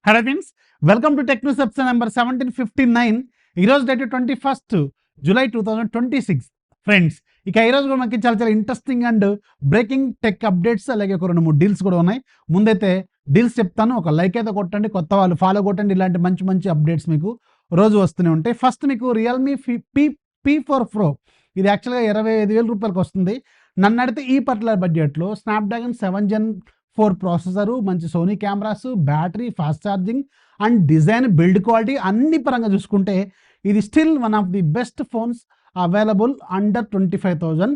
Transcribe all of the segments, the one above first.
Hello friends, welcome to tech news episode number 1759. ఈరోజు date 21 July 2026. Friends, ఇక ఈరోజు కూడా మనకి చాలా చాలా interesting and breaking tech updates, అలాగే ఒక 2-3 డీల్స్ కూడా ఉన్నాయి. ముందైతే డీల్స్ చెప్తాను, ఒక లైక్ అయితే కొట్టండి, కొత్త వాళ్ళు ఫాలో కొట్టండి. ఇలాంటి మంచి మంచి అప్డేట్స్ మీకు రోజు వస్తూనే ఉంటాయి. ఫస్ట్ మీకు రియల్మీ P4 Pro, ఇది యాక్చువల్గా 25,000 రూపాయలకి వస్తుంది. నన్ను అడిగితే ఈ పర్టికులర్ బడ్జెట్లో స్నాప్డ్రాగన్ 7 Gen 4 ప్రాసెసరు, మంచి Sony cameras, battery, fast charging and design, build quality అన్ని పరంగా చూసుకుంటే ఇది still one of the best phones available under 25,000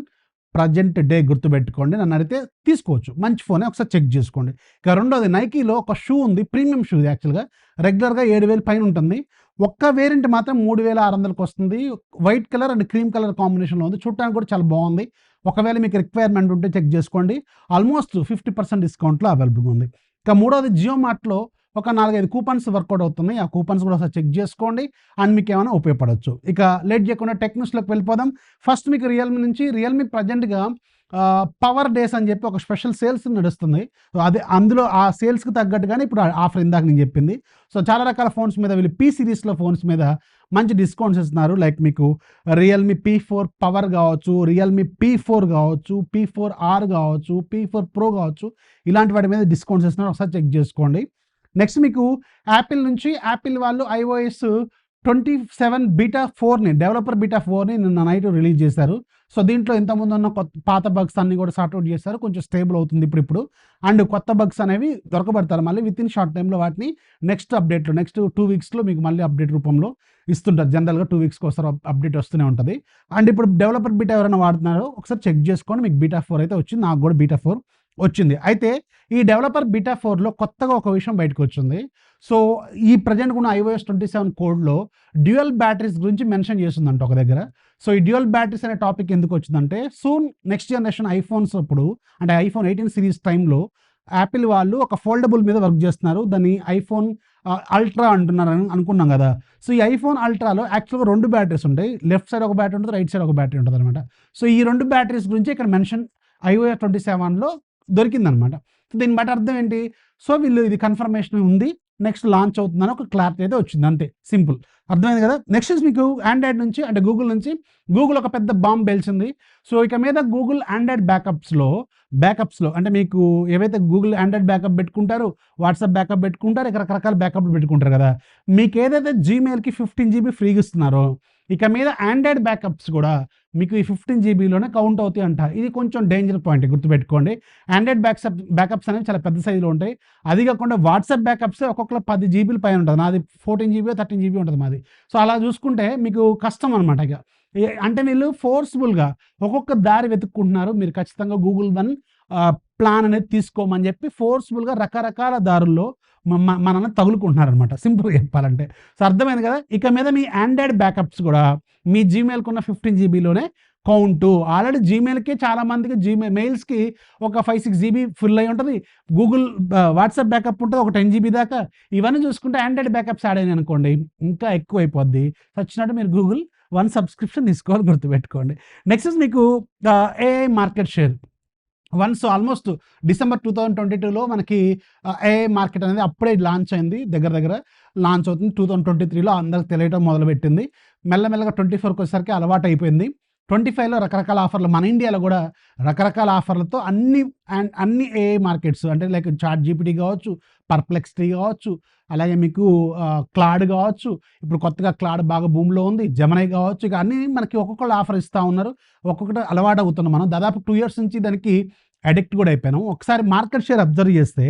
present day. గుర్తుపెట్టుకోండి, నన్ను అడిగితే తీసుకోవచ్చు, మంచి ఫోనే, ఒకసారి చెక్ చేసుకోండి. ఇక రెండోది, నైకీలో ఒక షూ ఉంది, ప్రీమియం షూ. ఇది యాక్చువల్గా రెగ్యులర్గా 7,000 పైన ఉంటుంది. ఒక్క వేరియంట్ మాత్రం 3,600కి వస్తుంది. White colour and cream colour కాంబినేషన్లో ఉంది. చూడటానికి కూడా చాలా బాగుంది. ఒకవేళ మీకు రిక్వైర్మెంట్ ఉంటే చెక్ చేసుకోండి. ఆల్మోస్ట్ 50% డిస్కౌంట్లో అవైలబుల్గా ఉంది. ఇక మూడోది, జియో మార్ట్లో ఒక 4-5 కూపన్స్ వర్కౌట్ అవుతున్నాయి. ఆ కూపన్స్ కూడా ఒకసారి చెక్ చేసుకోండి అండ్ మీకు ఏమైనా ఉపయోగపడవచ్చు. ఇక లేట్ చేయకుండా టెక్ న్యూస్లోకి వెళ్ళిపోదాం. ఫస్ట్ మీకు రియల్మీ ప్రజెంట్గా పవర్ డేస్ అని చెప్పి ఒక స్పెషల్ సేల్స్ నడుస్తుంది. అదే అందులో ఆ సేల్స్కి తగ్గట్టుగానే ఇప్పుడు ఆఫర్ ఇందాక నేను చెప్పింది. సో చాలా రకాల ఫోన్స్ మీద, వీళ్ళు P సిరీస్లో ఫోన్స్ మీద మంచి డిస్కౌంట్స్ ఇస్తున్నారు. లైక్ మీకు రియల్మీ P4 పవర్ కావచ్చు, రియల్మీ P4 కావచ్చు, P4R కావచ్చు, P4 Pro కావచ్చు, ఇలాంటి వాటి మీద డిస్కౌంట్స్ ఇస్తున్నారు. ఒకసారి చెక్ చేసుకోండి. నెక్స్ట్ మీకు యాపిల్ నుంచి, యాపిల్ వాళ్ళు iOS 27 బీటా 4ని, డెవలపర్ బీటా 4ని నిన్న నైట్ రిలీజ్ చేశారు. సో దీంట్లో ఇంతకుముందు ఉన్న పాత బగ్స్ అన్ని కూడా సార్ట్అవుట్ చేశారు. కొంచెం స్టేబుల్ అవుతుంది ఇప్పుడు. అండ్ కొత్త బగ్స్ అనేవి దొరకబడతారు మళ్ళీ విత్ ఇన్ షార్ట్ టైంలో. వాటిని నెక్స్ట్ 2 వీక్స్లో మీకు మళ్ళీ అప్డేట్ రూపంలో ఇస్తుంటారు. జనరల్గా 2 వీక్స్కి ఒకసారి అప్డేట్ వస్తూనే ఉంటుంది. అండ్ ఇప్పుడు డెవలపర్ బీటా ఎవరైనా వాడుతున్నారో ఒకసారి చెక్ చేసుకోండి. మీకు బీటా 4 అయితే వచ్చింది, నాకు కూడా బీటా 4 వచ్చింది. అయితే ఈ డెవలపర్ బీటా 4లో కొత్తగా ఒక విషయం బయటకు వచ్చింది. సో ఈ ప్రజెంట్ ఉన్న iOS 27 కోడ్లో డ్యూయల్ బ్యాటరీస్ గురించి మెన్షన్ చేస్తుందంట ఒక దగ్గర. సో ఈ డ్యూయల్ బ్యాటరీస్ అనే టాపిక్ ఎందుకు వచ్చిందంటే, సూన్ నెక్స్ట్ జనరేషన్ ఐఫోన్స్ అప్పుడు, అంటే iPhone 18 సిరీస్ టైంలో యాపిల్ వాళ్ళు ఒక ఫోల్డబుల్ మీద వర్క్ చేస్తున్నారు. దాన్ని iPhone అల్ట్రా అంటున్నారు అనుకున్నాం కదా. సో ఈ iPhone అల్ట్రాలో యాక్చువల్గా 2 బ్యాటరీస్ ఉంటాయి. లెఫ్ట్ సైడ్ ఒక బ్యాటరీ ఉంటుంది, రైట్ సైడ్ ఒక బ్యాటరీ ఉంటుంది అనమాట. సో ఈ 2 బ్యాటరీస్ గురించి ఇక్కడ మెన్షన్ iOS 27లో దొరికిందనమాట. దీన్ని బట్టి అర్థం ఏంటి, సో వీళ్ళు ఇది కన్ఫర్మేషన్ ఉంది, నెక్స్ట్ లాంచ్ అవుతుందని ఒక క్లారిటీ అయితే వచ్చింది, అంతే, సింపుల్. అర్థమైంది కదా. నెక్స్ట్ మీకు ఆండ్రాయిడ్ నుంచి, అంటే గూగుల్ ఒక పెద్ద బాంబ్ పేల్చింది. సో ఇక మీద గూగుల్ ఆండ్రాయిడ్ బ్యాకప్స్లో అంటే మీకు ఏవైతే గూగుల్ ఆండ్రాయిడ్ బ్యాకప్ పెట్టుకుంటారో, వాట్సాప్ బ్యాకప్ పెట్టుకుంటారు, ఇక రకరకాల బ్యాకప్లు పెట్టుకుంటారు కదా. మీకు ఏదైతే జీమెయిల్కి 15 GB ఫ్రీగా ఇస్తున్నారో, ఇక మీద ఆండ్రాయిడ్ బ్యాకప్స్ కూడా మీకు ఈ 15 GBలోనే కౌంట్ అవుతాయి అంట. ఇది కొంచెం డేంజర్ పాయింట్, గుర్తుపెట్టుకోండి. ఆండ్రాయిడ్ బ్యాకప్స్ అనేవి చాలా పెద్ద సైజులో ఉంటాయి. అది కాకుండా వాట్సాప్ బ్యాకప్స్ ఒక్కొక్కరు 10 GB పైన ఉంటుంది. నాది 14 GB 13 GB ఉంటుంది మాది. సో అలా చూసుకుంటే మీకు కష్టం అనమాట. ఇక అంటే వీళ్ళు ఫోర్స్ఫుల్గా ఒక్కొక్క దారి వెతుక్కుంటున్నారు. మీరు ఖచ్చితంగా గూగుల్ వన్ ప్లాన్ అనేది తీసుకోమని చెప్పి ఫోర్స్ఫుల్గా రకరకాల దారుల్లో మనల్ని తగులుకుంటున్నారు అనమాట, సింపుల్గా చెప్పాలంటే. సో అర్థమైంది కదా. ఇక మీద మీ ఆండ్రాయిడ్ బ్యాకప్స్ కూడా మీ జీమెయిల్కి ఉన్న 15 GBలోనే కౌంటు. ఆల్రెడీ జీమెయిల్కి చాలా మందికి మెయిల్స్కి ఒక 5-6 GB ఫుల్ అయి ఉంటుంది. గూగుల్ వాట్సాప్ బ్యాకప్ ఉంటుంది ఒక 10 GB దాకా. ఇవన్నీ చూసుకుంటే ఆండ్రాయిడ్ బ్యాకప్స్ యాడ్ అయినాయి అనుకోండి, ఇంకా ఎక్కువ అయిపోద్ది. వచ్చినట్టు మీరు గూగుల్ వన్ సబ్స్క్రిప్షన్ తీసుకోవాలి, గుర్తుపెట్టుకోండి. నెక్స్ట్ మీకు AI market share. Once almost December 2022లో మనకి AI మార్కెట్ అనేది అప్పుడే లాంచ్ అయింది, దగ్గర లాంచ్ అవుతుంది. 2023లో అందరికి తెలియటం మొదలుపెట్టింది. మెల్లమెల్లగా 24కి వచ్చేసరికి అలవాటు అయిపోయింది. 25లో రకరకాల ఆఫర్లు, మన ఇండియాలో కూడా రకరకాల ఆఫర్లతో అన్ని AI మార్కెట్స్, అంటే లైక్ ChatGPT కావచ్చు, పర్ప్లెక్సిటీ కావచ్చు, అలాగే మీకు క్లాడ్ కావచ్చు, ఇప్పుడు కొత్తగా క్లాడ్ బాగా భూమిలో ఉంది, జెమినీ కావచ్చు. ఇక అన్నీ మనకి ఒక్కొక్కళ్ళు ఆఫర్ ఇస్తూ ఉన్నారు, ఒక్కొక్కటి అలవాటు అవుతున్నాం మనం. దాదాపు 2 years నుంచి దానికి అడిక్ట్ కూడా అయిపోయినాం. ఒకసారి మార్కెట్ షేర్ అబ్జర్వ్ చేస్తే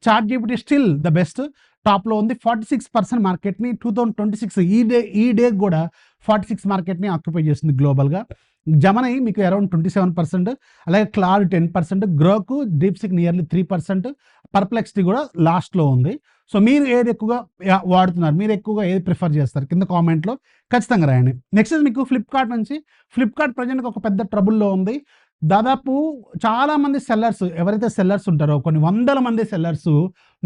ChatGPT స్టిల్ ద బెస్ట్, టాప్లో ఉంది. 46% మార్కెట్ని 2026 ఈ డే కూడా 46 మార్కెట్ని ఆక్యుపై చేస్తుంది గ్లోబల్గా. జెమినీ మీకు అరౌండ్ 27%, అలాగే Claude 10%, Grok, DeepSeek nearly 3%, Perplexity కూడా లాస్ట్లో ఉంది. సో మీరు ఏది ఎక్కువగా వాడుతున్నారు, మీరు ఎక్కువగా ఏది ప్రిఫర్ చేస్తారు, కింద కామెంట్లో ఖచ్చితంగా రాయండి. నెక్స్ట్ మీకు ఫ్లిప్కార్ట్ ప్రజెంట్గా ఒక పెద్ద ట్రబుల్లో ఉంది. దాదాపు చాలామంది సెల్లర్స్, ఎవరైతే సెల్లర్స్ ఉంటారో, కొన్ని వందల మంది సెల్లర్స్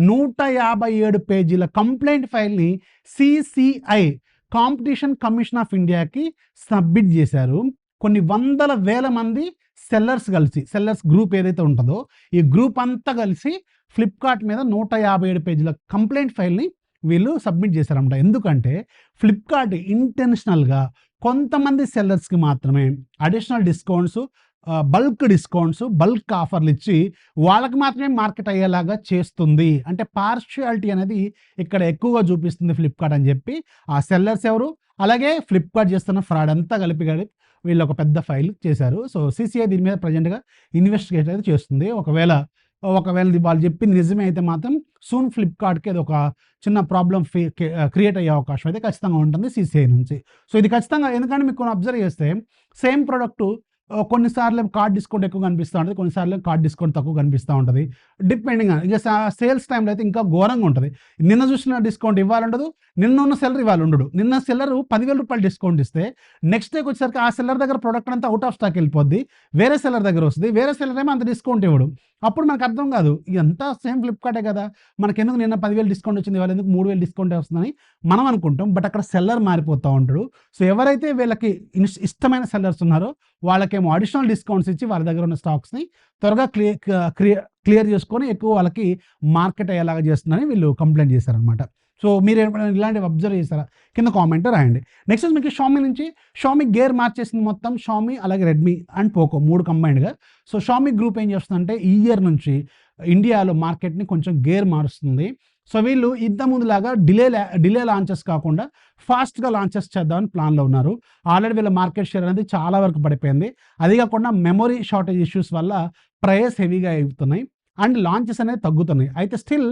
157 పేజీల కంప్లైంట్ ఫైల్ని CCI, కాంపిటీషన్ కమిషన్ ఆఫ్ ఇండియాకి సబ్మిట్ చేశారు. కొన్ని వందల వేల మంది సెల్లర్స్ గ్రూప్ ఏదైతే ఉంటుందో, ఈ గ్రూప్ అంతా కలిసి ఫ్లిప్కార్ట్ మీద 157 పేజీల కంప్లైంట్ ఫైల్ని వీళ్ళు సబ్మిట్ చేశారన్నమాట. ఎందుకంటే ఫ్లిప్కార్ట్ ఇంటెన్షనల్గా కొంతమంది సెల్లర్స్కి మాత్రమే additional discounts, bulk discounts, bulk ఆఫర్లు ఇచ్చి వాళ్ళకి మాత్రమే మార్కెట్ అయ్యేలాగా చేస్తుంది. అంటే పార్షియాలిటీ అనేది ఇక్కడ ఎక్కువగా చూపిస్తుంది ఫ్లిప్కార్ట్ అని చెప్పి ఆ సెల్లర్స్ ఎవరు, అలాగే ఫ్లిప్కార్ట్ చేస్తున్న ఫ్రాడ్ అంతా కలిపి వీళ్ళు ఒక పెద్ద ఫైల్ చేశారు. సో సిసిఐ దీని మీద ప్రజెంట్గా ఇన్వెస్టిగేట్ అయితే చేస్తుంది. ఒకవేళ వాళ్ళు చెప్పింది నిజమే అయితే మాత్రం సూన్ ఫ్లిప్కార్ట్కి అది ఒక చిన్న ప్రాబ్లం క్రియేట్ అయ్యే అవకాశం అయితే ఖచ్చితంగా ఉంటుంది సిసిఐ నుంచి. సో ఇది ఖచ్చితంగా, ఎందుకంటే మీకు కొన్ని అబ్జర్వ్ చేస్తే సేమ్ ప్రోడక్ట్ కొన్నిసార్లు కార్డ్ డిస్కౌంట్ ఎక్కువ కనిపిస్తూ ఉంటుంది, కొన్నిసార్లు కార్డ్ డిస్కౌంట్ తక్కువ కనిపిస్తూ ఉంటుంది. డిపెండింగ్ ఇక సేల్స్ టైంలో అయితే ఇంకా ఘోరంగా ఉంటుంది. నిన్న చూసిన డిస్కౌంట్ ఇవ్వాలండదు, నిన్న ఉన్న సెల్లర్ ఇవ్వాలి ఉండడు. నిన్న సెల్లర్ 10,000 రూపాయలు డిస్కౌంట్ ఇస్తే నెక్స్ట్ డేకి వచ్చేసరికి ఆ సెల్లర్ దగ్గర ప్రోడక్ట్ అంతా అవుట్ ఆఫ్ స్టాక్ వెళ్ళిపోద్ది, వేరే సెల్లర్ దగ్గర వస్తుంది, వేరే సెల్లర్ ఏమో అంత డిస్కౌంట్ ఇవ్వడు. అప్పుడు మనకు అర్థం కాదు, ఇదంతా సేమ్ ఫ్లిప్కార్టే కదా, మనకెందుకు నిన్న 10,000 డిస్కౌంట్ వచ్చింది, వాళ్ళు ఎందుకు 3,000 డిస్కౌంట్ వస్తుందని మనం అనుకుంటాం. బట్ అక్కడ సెల్లర్ మారిపోతూ ఉంటాడు. సో ఎవరైతే వీళ్ళకి ఇష్టమైన సెల్లర్స్ ఉన్నారో వాళ్ళకేమో అడిషనల్ డిస్కౌంట్స్ ఇచ్చి వాళ్ళ దగ్గర ఉన్న స్టాక్స్ని త్వరగా క్లియర్ చేసుకొని ఎక్కువ వాళ్ళకి మార్కెట్ అయ్యేలాగా చేస్తుందని వీళ్ళు కంప్లైంట్ చేశారనమాట. సో మీరు ఇలాంటివి అబ్జర్వ్ చేస్తారా కింద కామెంట్ రాయండి. నెక్స్ట్ మీకు షామీ నుంచి, షామీ గేర్ మార్చేసింది మొత్తం. షామీ అలాగే రెడ్మీ అండ్ పోకో 3 కంబైన్డ్గా. సో షామీ గ్రూప్ ఏం చేస్తుందంటే ఈ ఇయర్ నుంచి ఇండియాలో మార్కెట్ని కొంచెం గేర్ మారుస్తుంది. సో వీళ్ళు ఇంతకుముందులాగా డిలే లాంచెస్ కాకుండా ఫాస్ట్గా లాంచెస్ చేద్దామని ప్లాన్లో ఉన్నారు. ఆల్రెడీ వీళ్ళ మార్కెట్ షేర్ అనేది చాలా వరకు పడిపోయింది. అది కాకుండా మెమొరీ షార్టేజ్ ఇష్యూస్ వల్ల ప్రైస్ హెవీగా అవుతున్నాయి అండ్ లాంచెస్ అనేది తగ్గుతున్నాయి. అయితే స్టిల్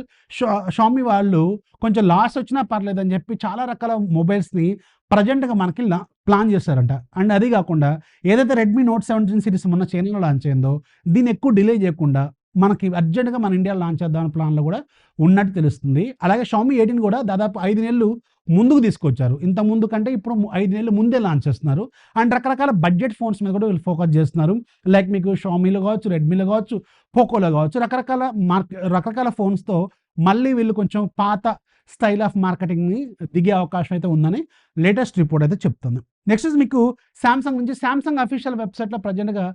షామీ వాళ్ళు కొంచెం లాస్ వచ్చినా పర్లేదని చెప్పి చాలా రకాల మొబైల్స్ని ప్రజెంట్గా మనకి ప్లాన్ చేశారంట. అండ్ అది కాకుండా ఏదైతే రెడ్మీ నోట్ 17 సిరీస్ మొన్న చైనాలో లాంచ్ అయిందో దీన్ని ఎక్కువ డిలే చేయకుండా మనకి అర్జెంట్గా మన ఇండియాలో లాంచ్ చేద్దామని ప్లాన్లో కూడా ఉన్నట్టు తెలుస్తుంది. అలాగే షామీ 18 కూడా దాదాపు 5 నెలలు ముందుకు తీసుకొచ్చారు. ఇంత ముందు కంటే ఇప్పుడు 5 నెలలు ముందే లాంచ్ చేస్తున్నారు. అండ్ రకరకాల బడ్జెట్ ఫోన్స్ మీద కూడా వీళ్ళు ఫోకస్ చేస్తున్నారు. లైక్ మీకు షామీలో కావచ్చు, రెడ్మీలో కావచ్చు, పోకోలో కావచ్చు, రకరకాల ఫోన్స్తో మళ్ళీ వీళ్ళు కొంచెం పాత స్టైల్ ఆఫ్ మార్కెటింగ్ని దిగే అవకాశం అయితే ఉందని లేటెస్ట్ రిపోర్ట్ అయితే చెప్తుంది. నెక్స్ట్ మీకు శాంసంగ్ నుంచి, శాంసంగ్ అఫీషియల్ వెబ్సైట్లో ప్రజెంట్గా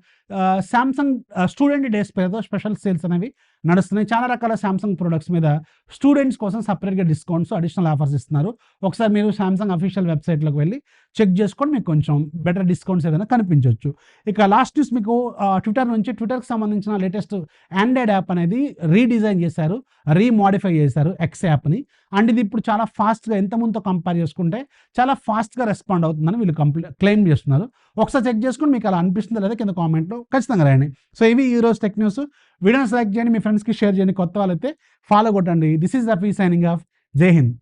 శాంసంగ్ స్టూడెంట్ డేస్ పేరుతో స్పెషల్ సేల్స్ అనేవి నడుస్తున్నాయి. చాలా రకాల శాంసంగ్ ప్రొడక్ట్స్ మీద స్టూడెంట్స్ కోసం సపరేట్గా డిస్కౌంట్స్, అడిషనల్ ఆఫర్స్ ఇస్తున్నారు. ఒకసారి మీరు శాంసంగ్ అఫీషియల్ వెబ్సైట్లోకి వెళ్ళి చెక్ చేసుకొని మీకు కొంచెం బెటర్ డిస్కౌంట్స్ ఏదైనా కనిపించవచ్చు. ఇక లాస్ట్ న్యూస్ మీకు ట్విట్టర్ నుంచి, ట్విట్టర్కి సంబంధించిన లేటెస్ట్ ఆండ్రాయిడ్ యాప్ అనేది రీడిజైన్ చేశారు, రీమోడిఫై చేశారు ఎక్స్ యాప్ని. అండ్ ఇది ఇప్పుడు చాలా ఫాస్ట్గా ఎంత ముందుతో కంపేర్ చేసుకుంటే చాలా ఫాస్ట్గా రెస్పాండ్ అవుతుందని వీళ్ళు క్లెయిమ్ చేస్తున్నారు. ఒకసారి చెక్ చేసుకుని మీకు అలా అనిపిస్తుందో లేదా కింద కామెంట్లో ఖచ్చితంగా రాయండి. సో ఇవి ఈరోజు టెక్ న్యూస్. వీడియోని లైక్ చేయండి, మీ ఫ్రెండ్స్కి షేర్ చేయండి, కొత్త వాళ్ళైతే ఫాలో కొట్టండి. This is Rafi signing off. జై హింద్.